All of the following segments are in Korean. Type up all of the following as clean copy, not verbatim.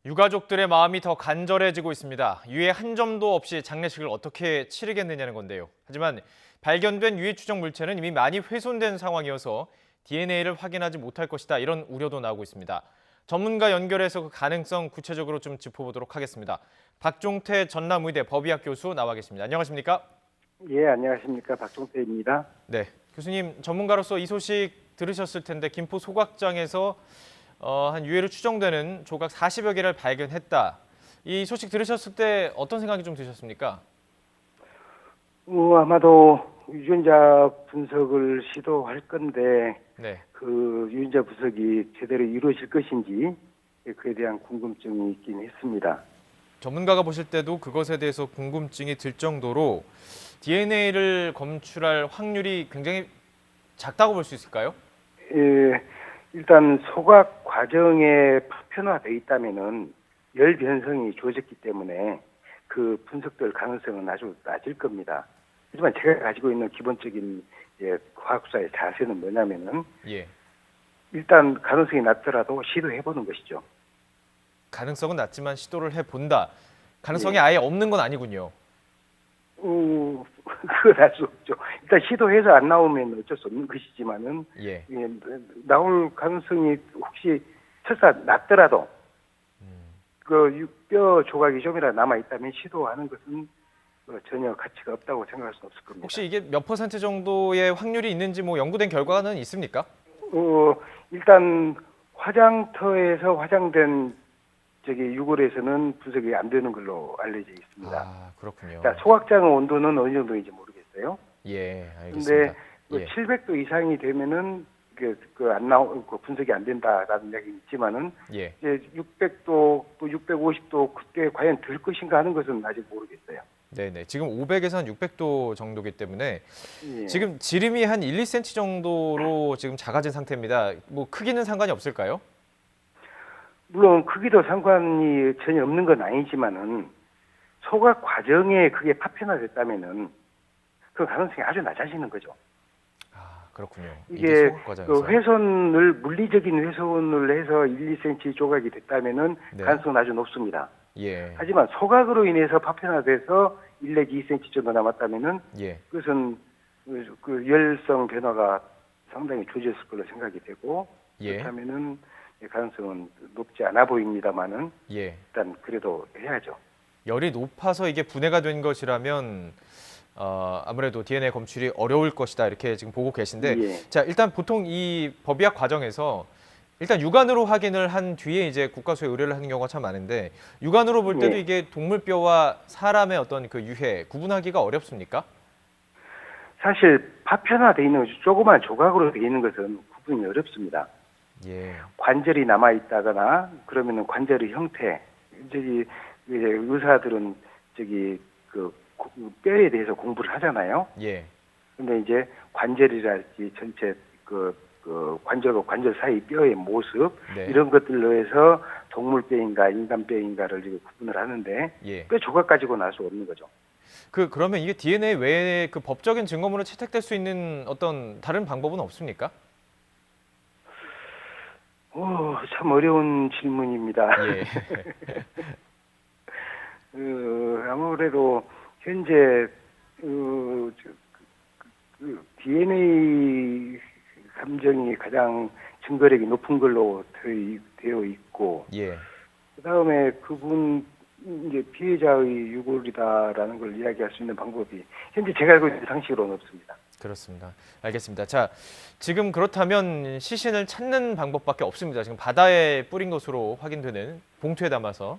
유가족들의 마음이 더 간절해지고 있습니다. 유해 한 점도 없이 장례식을 어떻게 치르겠느냐는 건데요. 하지만 발견된 유해 추정 물체는 이미 많이 훼손된 상황이어서 DNA를 확인하지 못할 것이다. 이런 우려도 나오고 있습니다. 전문가 연결해서 그 가능성 구체적으로 좀 짚어보도록 하겠습니다. 박종태 전남의대 법의학 교수 나와 계십니다. 안녕하십니까? 예, 안녕하십니까. 박종태입니다. 네, 교수님 전문가로서 이 소식 들으셨을 텐데 김포 소각장에서 한 유해로 추정되는 조각 40여 개를 발견했다. 이 소식 들으셨을 때 어떤 생각이 좀 드셨습니까? 아마도 유전자 분석을 시도할 건데 네. 그 유전자 분석이 제대로 이루어질 것인지 그에 대한 궁금증이 있긴 했습니다. 전문가가 보실 때도 그것에 대해서 궁금증이 들 정도로 DNA를 검출할 확률이 굉장히 작다고 볼 수 있을까요? 예, 일단 소각 과정에 파편화돼 있다면은 열 변성이 주어졌기 때문에 그 분석될 가능성은 아주 낮을 겁니다. 하지만 제가 가지고 있는 기본적인 과학사의 자세는 뭐냐면은 예. 일단 가능성이 낮더라도 시도해보는 것이죠. 가능성은 낮지만 시도를 해본다. 가능성이 예. 아예 없는 건 아니군요. 그건 알 수 없죠. 일단 시도해서 안 나오면 어쩔 수 없는 것이지만은 예. 나올 가능성이 혹시 설사 낮더라도 그 뼈 조각이 좀이라도 남아 있다면 시도하는 것은 전혀 가치가 없다고 생각할 수는 없을 겁니다. 혹시 이게 몇 퍼센트 정도의 확률이 있는지 뭐 연구된 결과는 있습니까? 일단 화장터에서 화장된 유골에서는 분석이 안 되는 걸로 알려져 있습니다. 아, 그렇군요. 자, 소각장 온도는 어느 정도인지 모르겠어요. 예, 근데 알겠습니다. 예. 700도 이상이 되면은 분석이 안 된다라는 이야기는 있지만은 예. 이제 600도 또 650도 그때 과연 될 것인가 하는 것은 아직 모르겠어요. 네네. 지금 500에서 한 600도 정도기 때문에 예. 지금 지름이 한 1, 2cm 정도로 지금 작아진 상태입니다. 뭐 크기는 상관이 없을까요? 물론 크기도 상관이 전혀 없는 건 아니지만은 소각 과정에 그게 파편화됐다면은 그 가능성이 아주 낮아지는 거죠. 아, 그렇군요. 이게 소각 과정에서. 그 물리적인 훼손을 해서 1, 2cm 조각이 됐다면은 네. 가능성은 아주 높습니다. 예. 하지만 소각으로 인해서 파편화돼서 1 내지 2cm 정도 남았다면은 예. 그것은 그 열성 변화가 상당히 좋아졌을 걸로 생각이 되고 예. 그렇다면은 가능성은 높지 않아 보입니다만은 예. 일단 그래도 해야죠. 열이 높아서 이게 분해가 된 것이라면 아무래도 DNA 검출이 어려울 것이다 이렇게 지금 보고 계신데 예. 자, 일단 보통 이 법의학 과정에서 일단 육안으로 확인을 한 뒤에 이제 국가수에 의뢰를 하는 경우가 참 많은데 육안으로 볼 때도 예. 이게 동물뼈와 사람의 어떤 그 유해 구분하기가 어렵습니까? 사실 파편화돼 있는 것이 조그만 조각으로 되어 있는 것은 구분이 어렵습니다. 예. 관절이 남아 있다거나 그러면은 관절의 형태 이제 의사들은 그 뼈에 대해서 공부를 하잖아요. 예. 근데 이제 관절이랄지 전체 그 관절과 관절 사이 뼈의 모습 네. 이런 것들로 해서 동물뼈인가 인간뼈인가를 이렇게 구분을 하는데 예. 뼈 조각 가지고는 알 수 없는 거죠. 그러면 이게 DNA 외에 그 법적인 증거물로 채택될 수 있는 어떤 다른 방법은 없습니까? 참 어려운 질문입니다. 예. 아무래도 현재 DNA 감정이 가장 증거력이 높은 걸로 되어 있고, 예. 그다음에 그분 이제 피해자의 유골이다라는 걸 이야기할 수 있는 방법이 현재 제가 알고 있는 상식으로는 없습니다. 그렇습니다. 알겠습니다. 자, 지금 그렇다면 시신을 찾는 방법밖에 없습니다. 지금 바다에 뿌린 것으로 확인되는 봉투에 담아서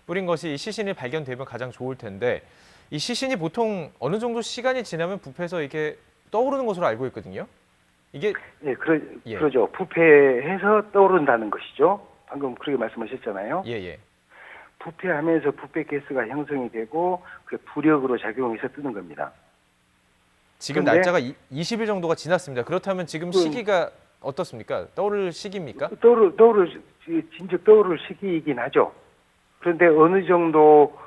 뿌린 것이 이 시신이 발견되면 가장 좋을 텐데 이 시신이 보통 어느 정도 시간이 지나면 부패해서 이게 떠오르는 것으로 알고 있거든요. 이게 예, 예. 그러죠. 부패해서 떠오른다는 것이죠. 방금 그렇게 말씀하셨잖아요. 예, 예. 부패하면서 부패 가스가 형성이 되고 그 부력으로 작용해서 뜨는 겁니다. 지금 그런데 날짜가 20일 정도가 지났습니다. 그렇다면 지금 시기가 어떻습니까? 떠오를 시기입니까? 진즉 떠오를 시기이긴 하죠. 그런데 어느 정도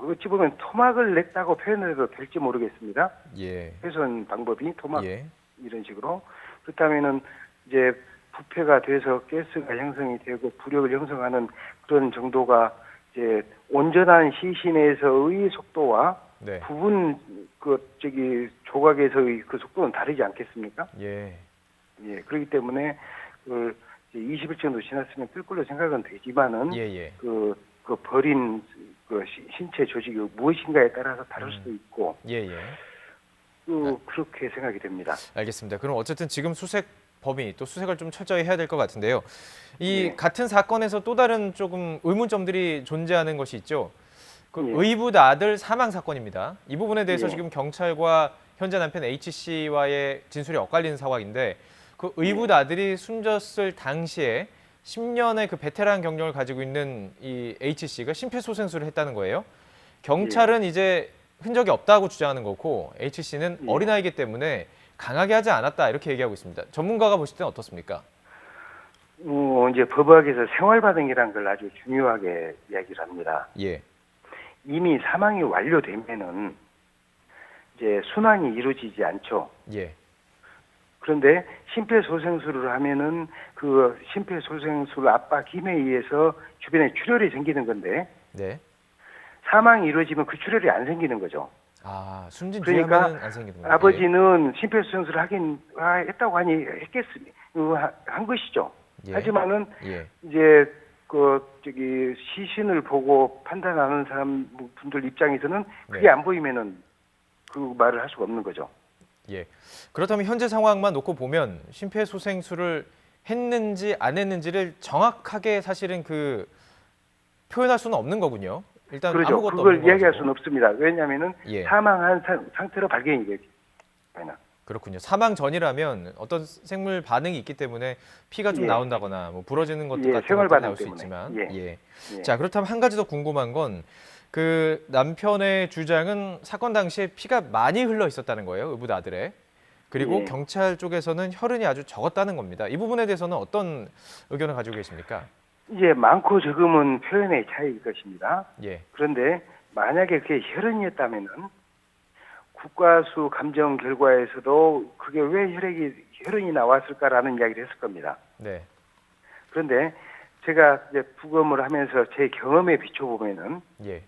어찌 보면 토막을 냈다고 표현해도 될지 모르겠습니다. 예. 훼손 방법이 토막 예. 이런 식으로 그렇다면은 이제 부패가 돼서 가스가 형성이 되고 부력을 형성하는 그런 정도가 이제 온전한 시신에서의 속도와 네. 부분 조각에서의 그 속도는 다르지 않겠습니까? 예. 예, 그렇기 때문에 그 20일 정도 지났으면 뜰 걸로 생각은 되지만은 예, 예. 그 버린 신체 조직이 무엇인가에 따라서 다를 수도 있고 예, 예. 그렇게 생각이 됩니다. 알겠습니다. 그럼 어쨌든 지금 수색 범위 또 수색을 좀 철저히 해야 될 것 같은데요. 이 예. 같은 사건에서 또 다른 조금 의문점들이 존재하는 것이 있죠. 그 예. 의붓 아들 사망 사건입니다. 이 부분에 대해서 예. 지금 경찰과 현재 남편 H 씨와의 진술이 엇갈리는 상황인데 그 의붓 예. 아들이 숨졌을 당시에 10년의 그 베테랑 경력을 가지고 있는 이 H 씨가 심폐소생술을 했다는 거예요. 경찰은 이제 흔적이 없다고 주장하는 거고 H 씨는 예. 어린아이기 때문에 강하게 하지 않았다 이렇게 얘기하고 있습니다. 전문가가 보실 때는 어떻습니까? 이제 법학에서 생활반응이라는 걸 아주 중요하게 이야기를 합니다. 예. 이미 사망이 완료되면은 이제 순환이 이루어지지 않죠. 예. 그런데 심폐소생술을 하면은 그 심폐소생술 압박 힘에 의해서 주변에 출혈이 생기는 건데 네. 사망이 이루어지면 그 출혈이 안 생기는 거죠. 아, 숨진 뒤에 그러니까 하면은 안 생기는군요. 아버지는 심폐소생술을 했다고 하니 한 것이죠. 예. 하지만은 예. 이제 시신을 보고 판단하는 분들 입장에서는 그게 네. 안 보이면은 그 말을 할 수가 없는 거죠. 예. 그렇다면 현재 상황만 놓고 보면 심폐소생술을 했는지 안 했는지를 정확하게 사실은 그 표현할 수는 없는 거군요. 일단 그렇죠. 아무것도 그걸 없는 이야기할 거가지고. 수는 없습니다. 왜냐하면은 예. 사망한 상태로 발견이 되기 때문에. 그렇군요. 사망 전이라면 어떤 생물 반응이 있기 때문에 피가 좀 예. 나온다거나 뭐 부러지는 것들 예, 같은 생활 것들이 반응 나올 수 때문에. 있지만. 예. 예. 예. 자, 그렇다면 한 가지 더 궁금한 건 그 남편의 주장은 사건 당시에 피가 많이 흘러 있었다는 거예요. 의붓 아들의. 그리고 예. 경찰 쪽에서는 혈흔이 아주 적었다는 겁니다. 이 부분에 대해서는 어떤 의견을 가지고 계십니까? 이제 많고 적음은 표현의 차이일 것입니다. 예. 그런데 만약에 그게 혈흔이었다면은 국가수 감정 결과에서도 그게 왜 혈흔이 나왔을까라는 이야기를 했을 겁니다. 네. 그런데 제가 이제 부검을 하면서 제 경험에 비춰보면은 예.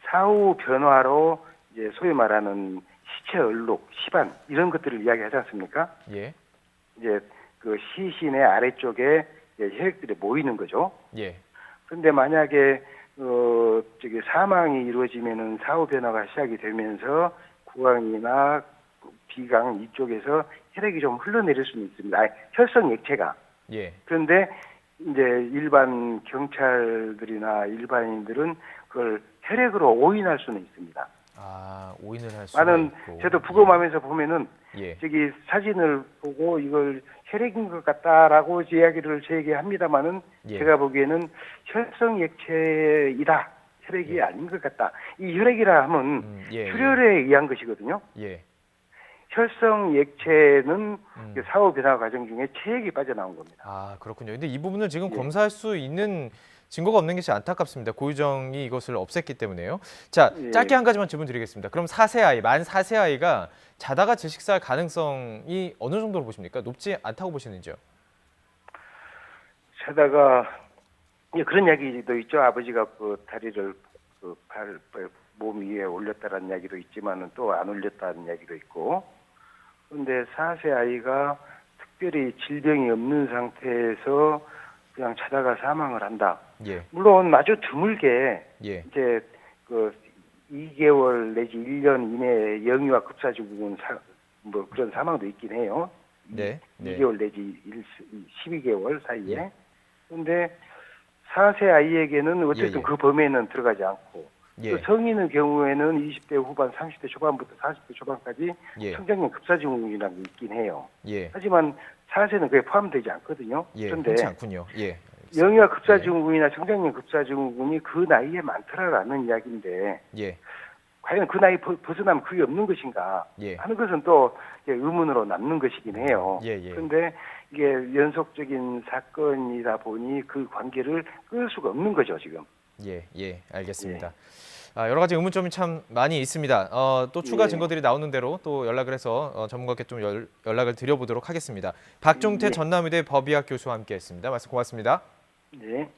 사후 변화로 이제 소위 말하는 시체 얼룩, 시반 이런 것들을 이야기하지 않습니까? 예. 이제 그 시신의 아래쪽에 이제 혈액들이 모이는 거죠. 예. 그런데 만약에 사망이 이루어지면은 사후 변화가 시작이 되면서 구강이나 비강 이쪽에서 혈액이 좀 흘러내릴 수는 있습니다. 혈성 액체가. 예. 그런데 이제 일반 경찰들이나 일반인들은 그걸 혈액으로 오인할 수는 있습니다. 아, 오인을 할 수가 나는 있고. 저도 부검하면서 보면은 예. 사진을 보고 이걸 혈액인 것 같다라고 이야기를 저에게 합니다만은 예. 제가 보기에는 혈성 액체이다. 혈액이 아닌 것 같다. 이 혈액이라 하면 예. 출혈에 의한 것이거든요. 예. 혈성 액체는 사후 변화 과정 중에 체액이 빠져나온 겁니다. 아, 그렇군요. 근데 이 부분을 지금 예. 검사할 수 있는 증거가 없는 것이 안타깝습니다. 고유정이 이것을 없앴기 때문에요. 자, 예. 짧게 한 가지만 질문 드리겠습니다. 그럼 만 4세 아이가 자다가 질식사할 가능성이 어느 정도로 보십니까? 높지 않다고 보시는지요? 자다가 그런 이야기도 있죠. 아버지가 그 다리를 몸 위에 올렸다는 이야기도 있지만은 또 안 올렸다는 이야기도 있고. 그런데 4세 아이가 특별히 질병이 없는 상태에서 그냥 자다가 사망을 한다. 예. 물론 아주 드물게 예. 이제 그 2개월 내지 1년 이내에 영유아 급사증후군 그런 사망도 있긴 해요. 네. 2개월 내지 12개월 사이에. 예. 그런데 4세 아이에게는 어쨌든 예. 그 범위에는 들어가지 않고 예. 또 성인의 경우에는 20대 후반, 30대 초반부터 40대 초반까지 예. 청장년 급사증후군이라는 게 있긴 해요. 예. 하지만 4세는 그게 포함되지 않거든요. 예. 그런데 흔치 않군요. 예. 영유아 급사증후군이나 청장년 급사증후군이 그 나이에 많더라라는 이야기인데 예. 과연 그 나이 벗어나면 그게 없는 것인가 예. 하는 것은 또 의문으로 남는 것이긴 해요. 예. 예. 그런데 이게 연속적인 사건이다 보니 그 관계를 끊을 수가 없는 거죠, 지금. 예. 예. 알겠습니다. 여러 가지 의문점이 참 많이 있습니다. 또 추가 예. 증거들이 나오는 대로 또 연락을 해서 전문가께 좀 연락을 드려보도록 하겠습니다. 박종태 예. 전남의대 법의학 교수와 함께했습니다. 말씀 고맙습니다. 네.